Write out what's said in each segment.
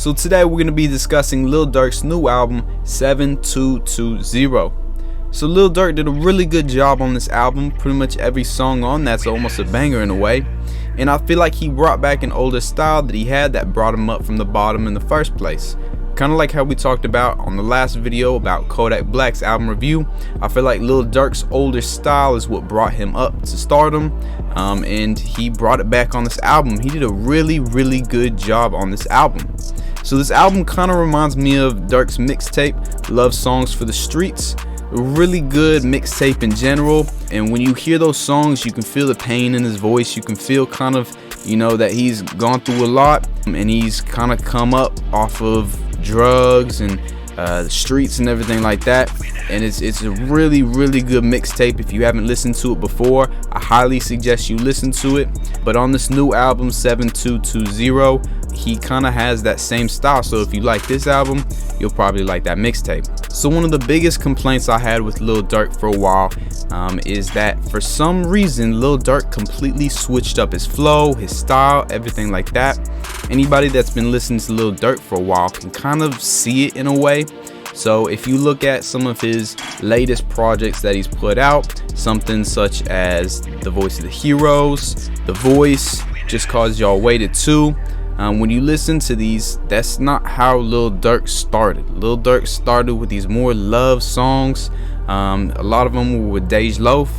So today we're going to be discussing Lil Durk's new album 7220. So Lil Durk did a really good job on this album. Pretty much every song on that's almost a banger in a way, and I feel like he brought back an older style that he had that brought him up from the bottom in the first place. Kind of like how we talked about on the last video about Kodak Black's album review. I feel like Lil Durk's older style is what brought him up to stardom, and he brought it back on this album. He did a really good job on this album. So this album kind of reminds me of Durk's mixtape Love Songs for the Streets. A really good mixtape in general, and when you hear those songs you can feel the pain in his voice. You can feel kind of, you know, that he's gone through a lot and he's kind of come up off of drugs and the streets and everything like that, and it's a really good mixtape. If you haven't listened to it before, I highly suggest you listen to it. But on this new album 7220, he kind of has that same style, so if you like this album you'll probably like that mixtape. So one of the biggest complaints I had with Lil Durk for a while is that for some reason Lil Durk completely switched up his flow, his style, everything like that. Anybody that's been listening to Lil Durk for a while can kind of see it in a way. So if you look at some of his latest projects that he's put out, something such as The Voice of the Heroes, The Voice, Just Cause Y'all Waited Too, when you listen to these, that's not how Lil Durk started. Lil Durk started with these more love songs. A lot of them were with Dej Loaf,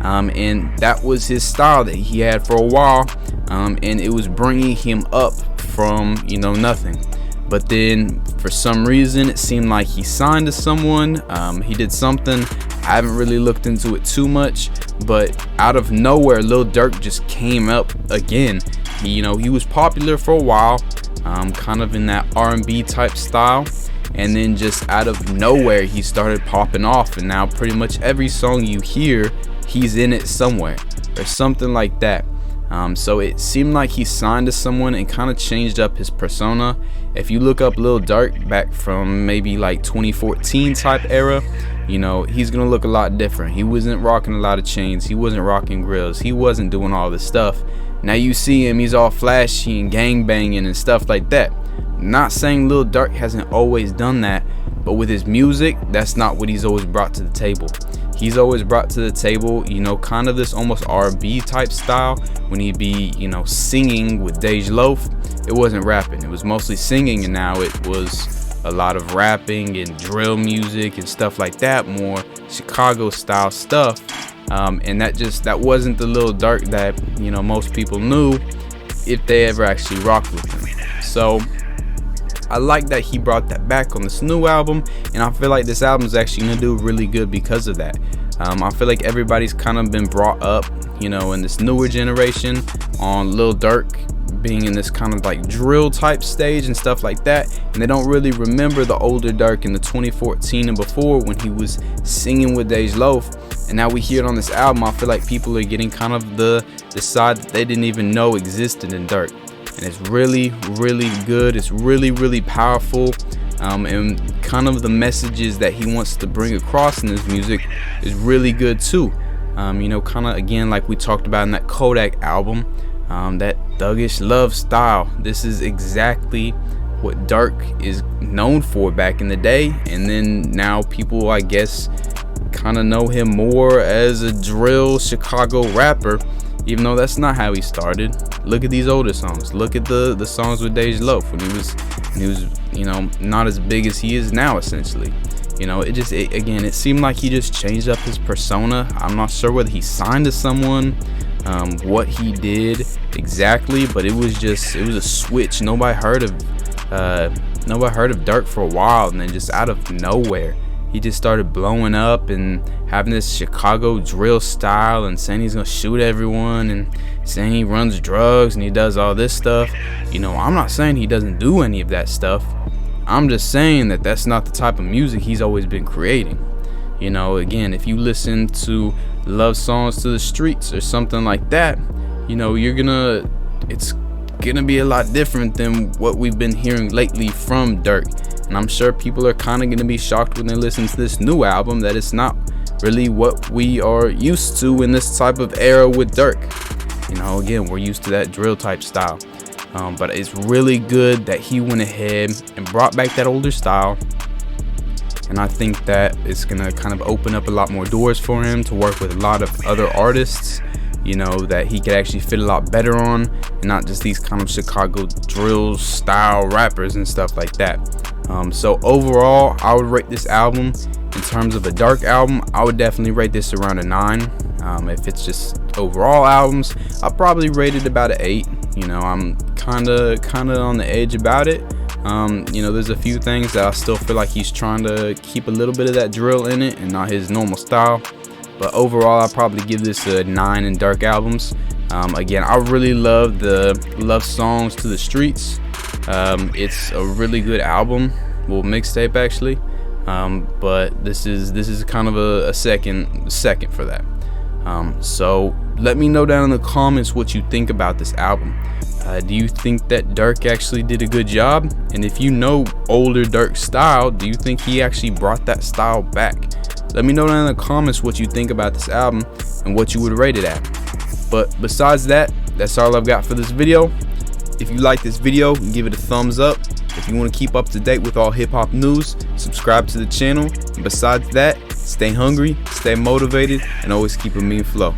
and that was his style that he had for a while, and it was bringing him up from, you know, nothing. But then for some reason it seemed like he signed to someone. He did something. I haven't really looked into it too much, but out of nowhere Lil Durk just came up again. He was popular for a while, kind of in that R&B type style, and then just out of nowhere he started popping off, and now pretty much every song you hear he's in it somewhere or something like that. So it seemed like he signed to someone and kind of changed up his persona. If you look up Lil Durk back from maybe like 2014 type era, he's gonna look a lot different. He wasn't rocking a lot of chains, he wasn't rocking grills, he wasn't doing all this stuff. Now you see him, he's all flashy and gang banging and stuff like that. Not saying Lil Durk hasn't always done that, but with his music, that's not what he's always brought to the table. He's always brought to the table, kind of this almost R&B type style. When he'd be, singing with Dej Loaf, it wasn't rapping, it was mostly singing, and now it was a lot of rapping and drill music and stuff like that, more Chicago style stuff. And that wasn't the Lil Durk that most people knew, if they ever actually rocked with him. So I like that he brought that back on this new album, and I feel like this album is actually gonna do really good because of that. I feel like everybody's kind of been brought up, in this newer generation on Lil Durk being in this kind of like drill type stage and stuff like that, and they don't really remember the older Durk in the 2014 and before when he was singing with Dej Loaf. And now we hear it on this album. I feel like people are getting kind of the side that they didn't even know existed in Durk, and it's really good. It's really powerful, and kind of the messages that he wants to bring across in his music is really good too. Kind of again like we talked about in that Kodak album, that thuggish love style. This is exactly what Durk is known for back in the day, and then now people, I guess, kind of know him more as a drill Chicago rapper, even though that's not how he started. Look at these older songs. Look at the songs with Dej Loaf when he was not as big as he is now, essentially. It seemed like he just changed up his persona. I'm not sure whether he signed to someone, what he did exactly, but it was a switch. Nobody heard of Durk for a while, and then just out of nowhere he just started blowing up and having this Chicago drill style and saying he's gonna shoot everyone and saying he runs drugs and he does all this stuff. I'm not saying he doesn't do any of that stuff. I'm just saying that that's not the type of music he's always been creating. Again, if you listen to Love Songs to the Streets or something like that, it's gonna be a lot different than what we've been hearing lately from Durk. And I'm sure people are kind of gonna be shocked when they listen to this new album that it's not really what we are used to in this type of era with Durk. Again, we're used to that drill type style. but it's really good that he went ahead and brought back that older style. And I think that it's gonna kind of open up a lot more doors for him to work with a lot of other artists, you know, that he could actually fit a lot better on, and not just these kind of Chicago drill style rappers and stuff like that. So overall, I would rate this album, in terms of a Durk album, I would definitely rate this around a 9. If it's just overall albums, I'll probably rate it about an 8. You know, I'm kinda on the edge about it. You know, there's a few things that I still feel like he's trying to keep a little bit of that drill in it and not his normal style. But overall, I'll probably give this a 9 in Durk albums. Again, I really love the Love Songs to the Streets. It's a really good album, well, mixtape actually. But this is kind of a second for that. So let me know down in the comments what you think about this album. Do you think that Durk actually did a good job? And if you know older Durk style, do you think he actually brought that style back? Let me know down in the comments what you think about this album and what you would rate it at. But besides that, that's all I've got for this video. If you like this video, give it a thumbs up. If you want to keep up to date with all hip-hop news, subscribe to the channel. And besides that, stay hungry, stay motivated, and always keep a mean flow.